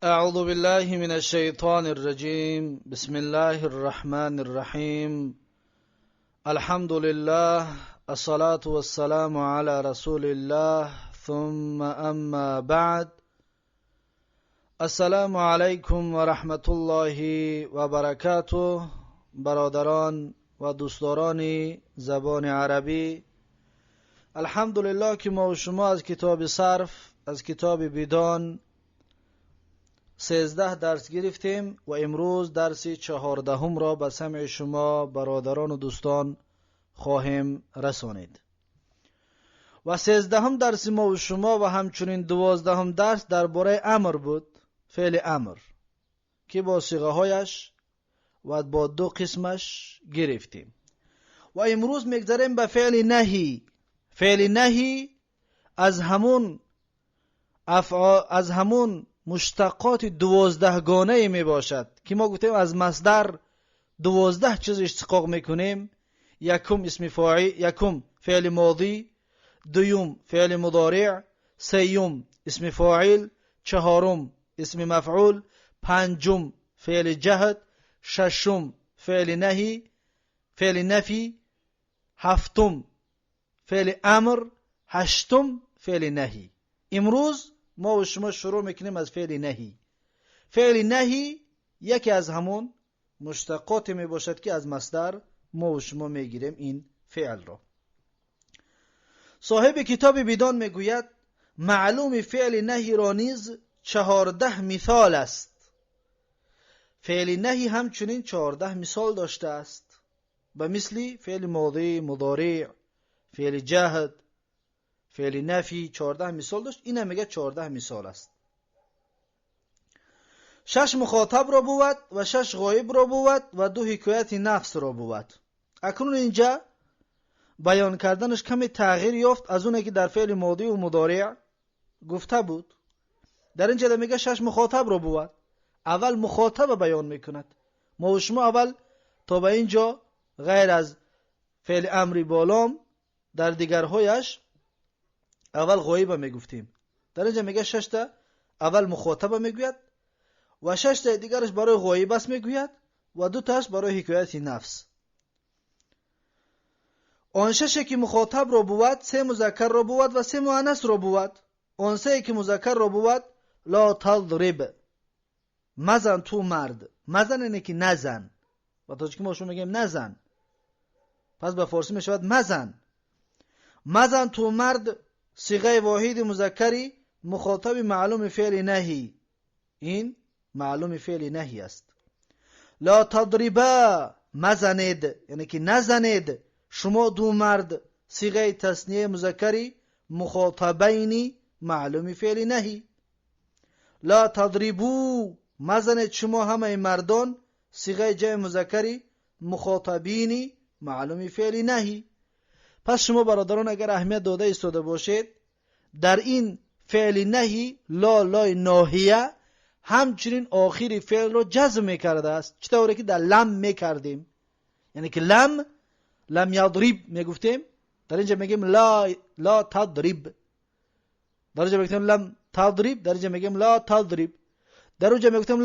أعوذ بالله من الشيطان الرجيم. بسم الله الرحمن الرحيم. الحمد لله، الصلاة والسلام على رسول الله، ثم أما بعد. السلام علیکم و رحمت الله و برکاته. برادران و دوستداران زبان عربی، الحمدلله که ما و شما از کتاب صرف، از کتاب بیدان 13 درس گرفتیم و امروز درس 14 را به سمع شما برادران و دوستان خواهیم رسانید. و 13 درس ما و شما و همچنین 12 درس درباره امر بود، فعل امر، که با صیغه هایش و با دو قسمش گرفتیم. و امروز میگذاریم به فعل نهی. فعل نهی از همون مشتقات 12 گانه می باشد که ما گفتیم از مصدر 12 چیز اشتقاق میکنیم. یکم فعل ماضی، دوم فعل مضارع، سیوم اسم فاعل، چهارم اسم مفعول، پنجم فعل جهد، ششم فعل نفی، هفتم فعل امر، هشتم فعل نهی. امروز ما و شما شروع میکنیم از فعل نهی. فعل نهی یکی از همون مشتقات می باشد که از مصدر ما و شما میگیریم این فعل را. صاحب کتاب بیدان میگوید معلوم فعل نهی را نیز 14 مثال است. فعل نهی همچنین 14 مثال داشته است، به مثل فعل ماضی، مضارع، فعل جهد، فعل نفی 14 مثال داشت. این هم میگه 14 مثال است. 6 مخاطب را بود و 6 غایب را بود و 2 حکایت نفس را بود. اکنون اینجا بیان کردنش کمی تغییر یافت از اونه که در فعل ماضی و مضارع گفته بود. در اینجا میگه 6 مخاطب را بود. اول مخاطب بیان میکند. ما و شما اول تا به اینجا غیر از فعل امری بالام در دیگرهایش اول غایب میگفتیم. در اینجا میگه 6 تا اول مخاطب میگوید و 6 تا دیگرش برای غایب است میگوید و 2 تاش برای حکایت نفس. آن 6 که مخاطب را بود 3 مذکر را بود و 3 مؤنث را بود. آن 3 که مذکر را بود لا تضرب، مزن تو مرد. مزن اینه که نزن، و تاجیکی ما شما میگیم نزن، پس به فارسی میشود مزن. مزن تو مرد صیغه واحد مذکری مخاطب معلوم فعل نهی. این معلوم فعل نهی است. لا تضربا، مزنید یعنی که نزنید شما دو مرد صیغه تثنیه مذکری مخاطبین معلوم فعل نهی. لا تضربو، مزنید شما همه مردان صیغه جمع مذکری مخاطبین معلوم فعل نهی. پس شما برادران اگر اهمیت داده ایستاده باشید در این فعل نهی لای ناهیه همچنین آخری فعل رو جزم میکرده است. چطوره که در لم میکردیم، یعنی که لم یضرب میگفتیم، در اینجا میگیم لا تضرب. در اینجا میگیم لم تضرب، در اینجا میگیم لا تضرب. در اینجا میگفتیم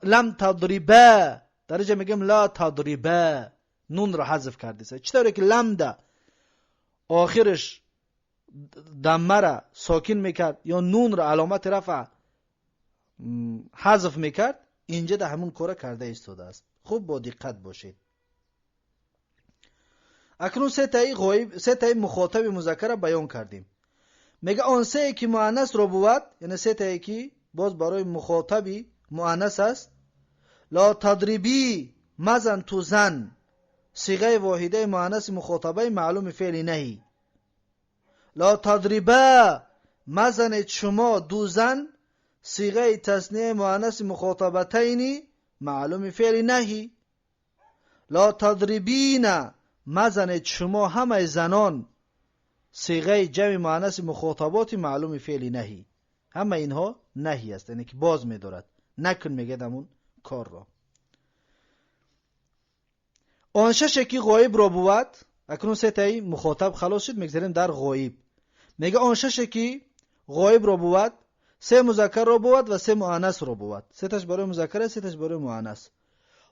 لم تضربا، در اینجا میگیم لا تضربا. نون رو حذف کردیم. چطوره که لم ده آخرش دمه را ساکن میکرد یا نون را علامت رفع حذف میکرد، اینجا ده همون کار کرده ایستاده است. خوب با دقت باشید. اکنون 3 تایی مخاطب مذکر را بیان کردیم. میگه آن 3 که مؤنث را بود، یعنی 3 تایی که باز برای مخاطبی مؤنث است. لا تضربی، مزن تو زن صیغه واحده مؤنث مخاطبه معلوم فعل نهی. لا تضربا، مزنید شما دو زن صیغه تثنیه مؤنث مخاطبتین معلوم فعل نهی. لا تضربین، مزنید شما همه زنان صیغه جمع مؤنث مخاطبات معلوم فعل نهی. همه اینها نهی است، یعنی که باز می‌دارد، نکن میگه دمون کار را. آن 6 که غایب را بود. اکنون 3 تایی مخاطب خلاص شد، میگذاریم در غایب. میگه آن 6 که غایب را بود سه مذکر رو بود و سه مؤنث رو بود. سه تاش برای مذکر، سه تاش برای مؤنث.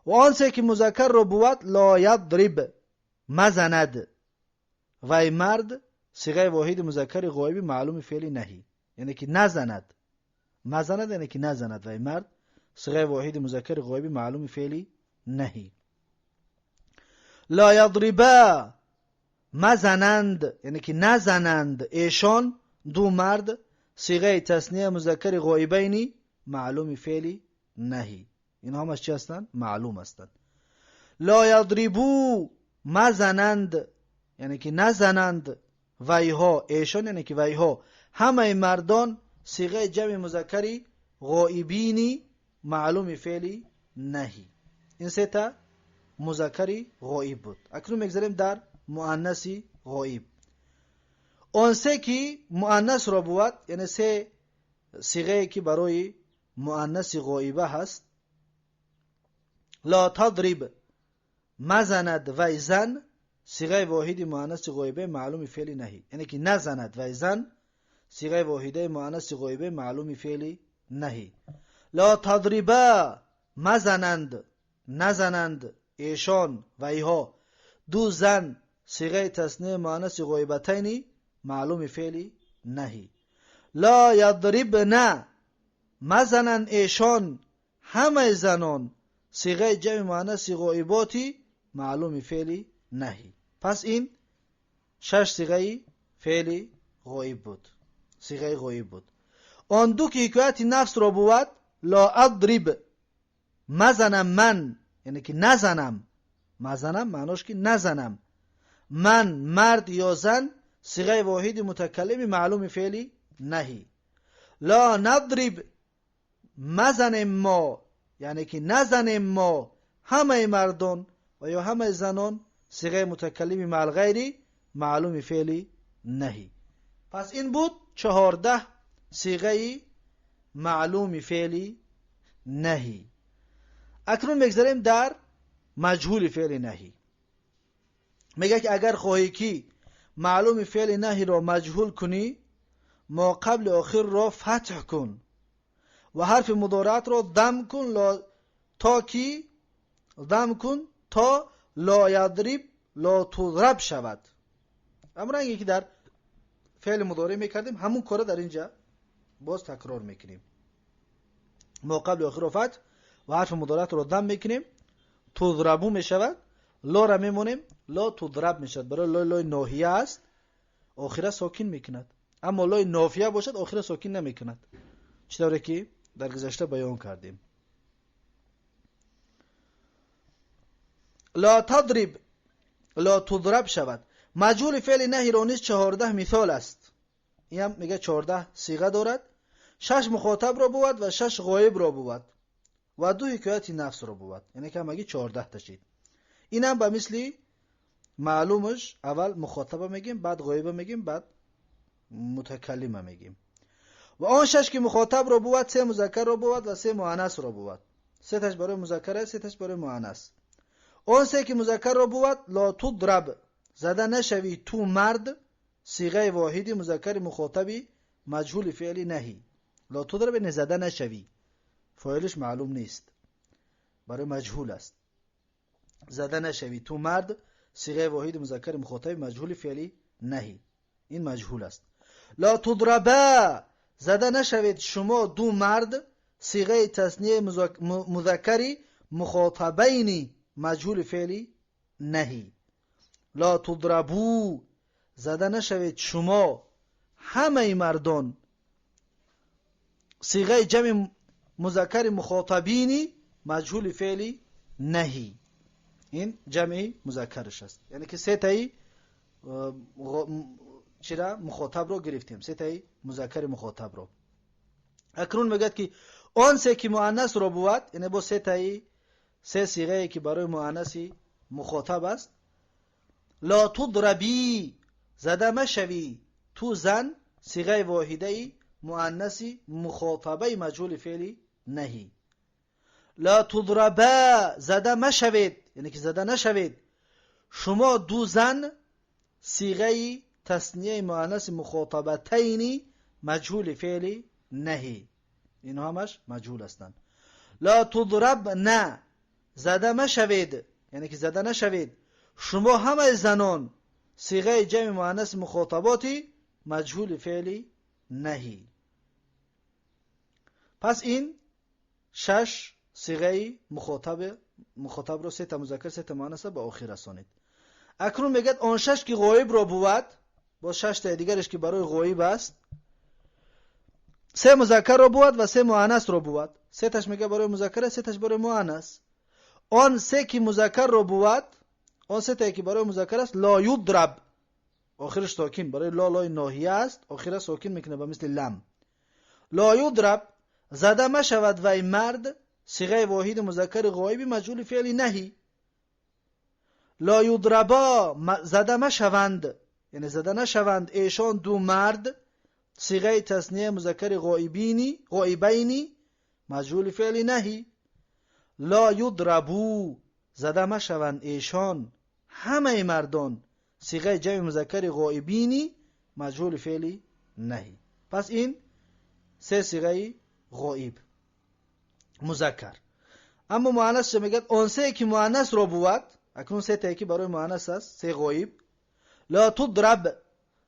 و آن سه که مذکر رو بود لا یضرب مزند وی مرد صیغه واحد مذکر غایب معلوم فعلی نهی، یعنی که نزند. مزند یعنی که نزند وی مرد صیغه واحد مذکر غایب معلوم فعلی نهی. لا یضربا مزنند یعنی که نزنند ایشان دو مرد صیغه تثنیه مذکر غایبینی معلوم فعلی نهی. این همش چی هستند؟ معلوم هستند. لا یضربو مزنند یعنی که نزنند ویها ایشان یعنی که ویها همه مردان صیغه جمع مذکری غایبینی معلوم فعلی نهی. این سه تا مذکری غایب بود. اکنون میگذاریم در مؤنثی غایب. اون سه که مؤنث را بود، یعنی سه صیغه که برای مؤنث غایبه هست. لا تضرب مزند و زن صیغه واحد مؤنث غایبه معلوم فعل نهی، یعنی که نزند و زن صیغه واحده مؤنث غایبه معلوم فعل نهی. لا تضربا مزنند نزنند ایشان و ایها دو زن صیغه تثنیه مؤنث غایبتین معلوم فعل نهی. لا یضربن مزنند ایشان همه زنان صیغه جمع مؤنث غایباتی معلوم فعل نهی. پس این 6 صیغه فعل غایب بود، صیغه غایب بود. آن دو که حکایت نفس را بود لا اضرب مزنم من یعنی که نزنم، مزنم معناش که نزنم، من مرد یا زن صیغه واحد متکلم معلوم فعل نهی. لا نضرب مزن ما یعنی که نزن ما همه مردان و یا همه زنان صیغه متکلم مع الغیر معلوم فعل نهی. پس این بود 14 صیغه معلوم فعل نهی. اکنون بگذاریم در مجهول فعل نهی. میگه که اگر خواهی که معلوم فعل نهی را مجهول کنی ما قبل آخر را فتح کن و حرف مضارعت را دم کن تا لا یضرب لا تضرب شود. امرنگی که در فعل مضارع میکردیم همون کار در اینجا باز تکرار میکنیم. ما قبل آخر را فتح و حرف مضارعت را دم میکنیم، تضربو میشود، لا را میمونیم، لا تضرب میشود. برای لای ناهیه است آخره ساکن میکند، اما لای نافیه باشد آخره ساکن نمیکند، چطوری که در گذشته بیان کردیم. لا تضرب لا تضرب شود. مجهول فعل نهی را نیز 14 مثال است. این هم میگه 14 صیغه دارد، 6 مخاطب را بود و 6 غایب را بود و 2 حکایت نفس را بود، یعنی که همگی 14 تشید. این هم به مثل معلومش اول مخاطب میگیم، بعد غایب میگیم، بعد متکلم میگیم. و آن 6 که مخاطب را بود 3 مذکر را بود و 3 مؤنث را بود. 3 تاش برای مذکر است، 3 تاش برای مؤنث. آن 3 که مذکر را بود لا تضرب زده نشوی تو مرد صیغه واحد مذکر مخاطبی مجهول فعلی نهی. لا تضرب نه زده نشوی، فاعلش معلوم نیست، برای مجهول است. زده نشوی تو مرد صیغه واحد مذکر مخاطب مجهول فعلی نهی، این مجهول است. لا تضربا زده نشوید شما دو مرد صیغه تثنیه مذکری مخاطبین مجهول فعلی نهی. لا تضربو زده نشوید شما همه مردان صیغه جمع مذکر مخاطبینی مجهول فعلی نهی. این جمع مذکرش است، یعنی که 3 تایی چرا مخاطب رو گرفتیم، 3 تایی مذکر مخاطب رو. اکنون میگه که آن 3 که مؤنث رو بود، یعنی با 3 تایی 3 صیغه که برای مؤنثی مخاطب است. لا تضربی زده مشوی تو زن صیغه واحده مؤنثی مخاطبه مجهول فعلی نهی. لا تضربا زده مشوید، یعنی که زده نشوید شما دو زن صیغه تثنیه مؤنث مخاطبتین مجهول فعلی نهی، این همش مجهول هستند. لا تضرب نه، زده مشوید، یعنی که زده نشوید. شما همه زنان، صیغه جمع مؤنث مخاطباتی مجهول فعلی نهی. پس این 6 صیغه مخاطب رو 3 تا مذکر 3 تا مؤنث به آخر رسانید. اکنون میگه آن 6 که غایب رو بود، با 6 تا دیگرش که برای غایب است، 3 مذکر رو بود و 3 مؤنث رو بود. 3 تاش میگه برای مذکر، 3 تاش برای مؤنث. آن 3 که مذکر رو بود، آن 3 تا که برای مذکر است، لا یضرب، آخرش ساکن، برای لا لای ناهیه است، آخرش ساکن میکنه به مثل لم. لا یضرب زده مشود وی مرد، صیغه واحد مذکر غایب مجهول فعل نهی. لا یضربا زده مشوند، یعنی زده نشوند ایشان دو مرد، صیغه تثنیه مذکر غایبینی مجهول فعل نهی. لا یضربو زده مشوند ایشان همه مردان، صیغه جمع مذکر غایبینی مجهول فعل نهی. پس این 3 صیغه غایب مذکر. اما مؤنث میگه اون 3 که مؤنث رو بود، اکنون 3 تا که برای مؤنث است، 3 غایب. لا تضرب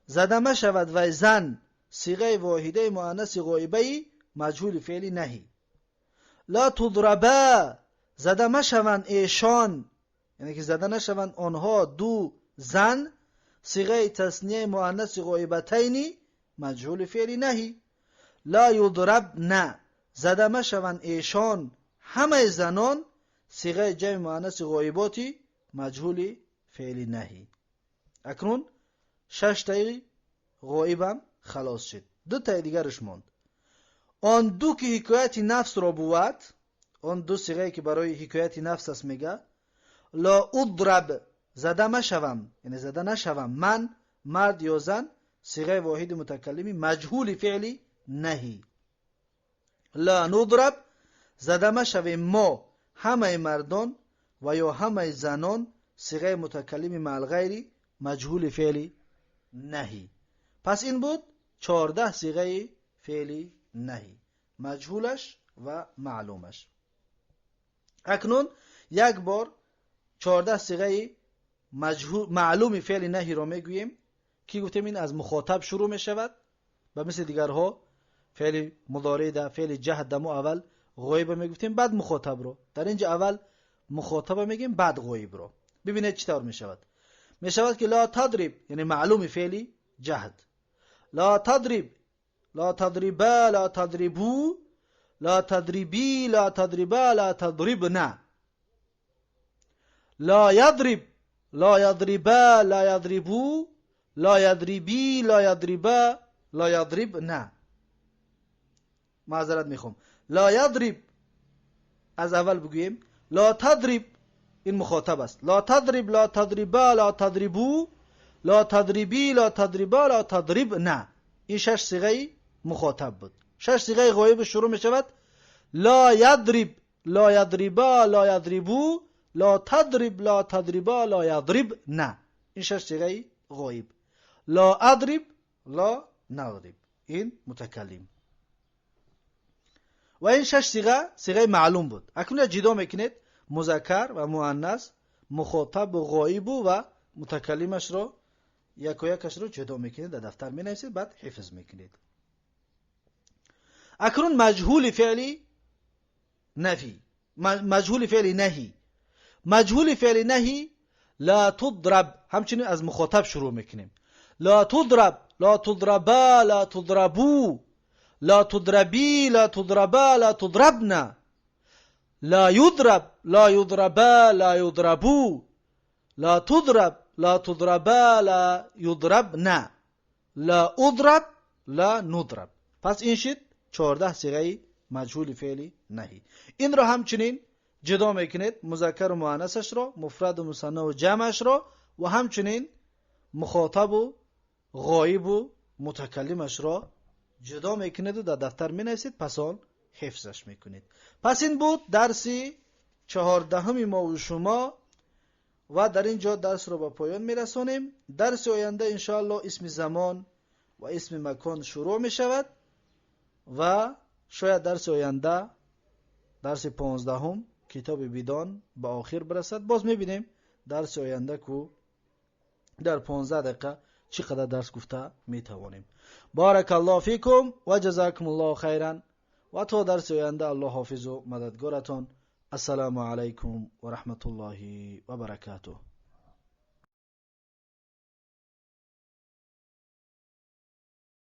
زده مشود و زن، صیغه واحده مؤنث غایبه مجهول فعل نهی. لا تضربا زده مشوند ایشان، یعنی که زده نشوند آنها دو زن، صیغه تثنیه مؤنث غایبتین مجهول فعل نهی. لا یضرب نه زده مشوند ایشان همه زنان، صیغه جمع مؤنث غایباتی مجهول فعل نهی. اکنون 6 تای غایبم خلاص شد. 2 تای دیگرش ماند. آن 2 که حکایت نفس را بود، آن 2 صیغه که برای حکایت نفس است میگه، لا اضرب زده مشوم، یعنی زده نشوم من مرد یا زن، صیغه واحد متکلمی مجهول فعلی نهی. لا نضرب زده مشویم ما همه مردان و یا همه زنان، صیغه متکلمی مع الغیر مجهول فعلی نهی. پس این بود 14 صیغه فعلی نهی، مجهولش و معلومش. اکنون یک بار 14 صیغه معلوم فعل نهی رو میگوییم که گفتیم این از مخاطب شروع می شود و مثل دیگرها فعل مضارع ده، فعل جهد دمو اول غایب میگفتیم، بعد مخاطب رو. در اینجا اول مخاطب میگیم بعد غایب رو. ببینید چطور می شود. می شود که لا تضرب یعنی معلوم فعل جهد، لا تضرب لا تضربا لا تضربو لا تضربی لا تضربا لا تضربنا. لا يضرب لا يضربا لا يضربو لا يضربی لا يضربا لا يضربنا. معذرت میخوام. لا يضرب از اول بگوییم. لا تضرب این مخاطب است. لا تضرب لا تضربا لا تضربو لا تضربی لا تضربا لا تضربنا. این 6 صیغه مخاطب بود. 6 صیغه غایب شروع می شود. لا يضرب لا يضربا لا يضربو لا تضرب لا تضربا لا يضربنا. این 6 صیغه غایب. لا اضرب لا نضرب این متکلم. و این 6 صیغه معلوم بود. اکنون جدا میکنید مذکر و مؤنث، مخاطب و غایب و متکلمش رو یک و یکش رو جدا میکنید، در دفتر مینویسید، بعد حفظ میکنید. اکنون مجهول فعلی نفی، مجهول فعلی نهی. مجهول فعلی نهی لا تضرب، همچنین از مخاطب شروع میکنیم. لا تضرب لا تضربا لا تضربو لا تضربی لا تضربا لا تضربنا. لا يضرب لا يضربا لا يضربو لا تضرب لا تضربا لا يضربنا. لا اضرب لا نضرب. پس این شد 14 صیغه مجهول فعلی نهی. این را همچنین جدا میکنید مذکر و مؤنثش را، مفرد و مثنی و جمعش را، و همچنین مخاطب و غایب و متکلمش را جدا میکنید و در دفتر مینویسید، پس آن حفظش میکنید. پس این بود درس 14 ما و شما و در اینجا درس را به پایان میرسانیم. درس آینده انشاءالله اسم زمان و اسم مکان شروع میشود و شاید درس آینده، درس 15 کتاب بدان به آخر برسد. باز میبینیم درس آینده که در 15 دقیقه چقدر درس گفته میتوانیم. بارک الله فیکم و جزاکم الله خیرا و تا درس آینده الله حافظ و مددگارتان. السلام علیکم و رحمت الله و برکاته.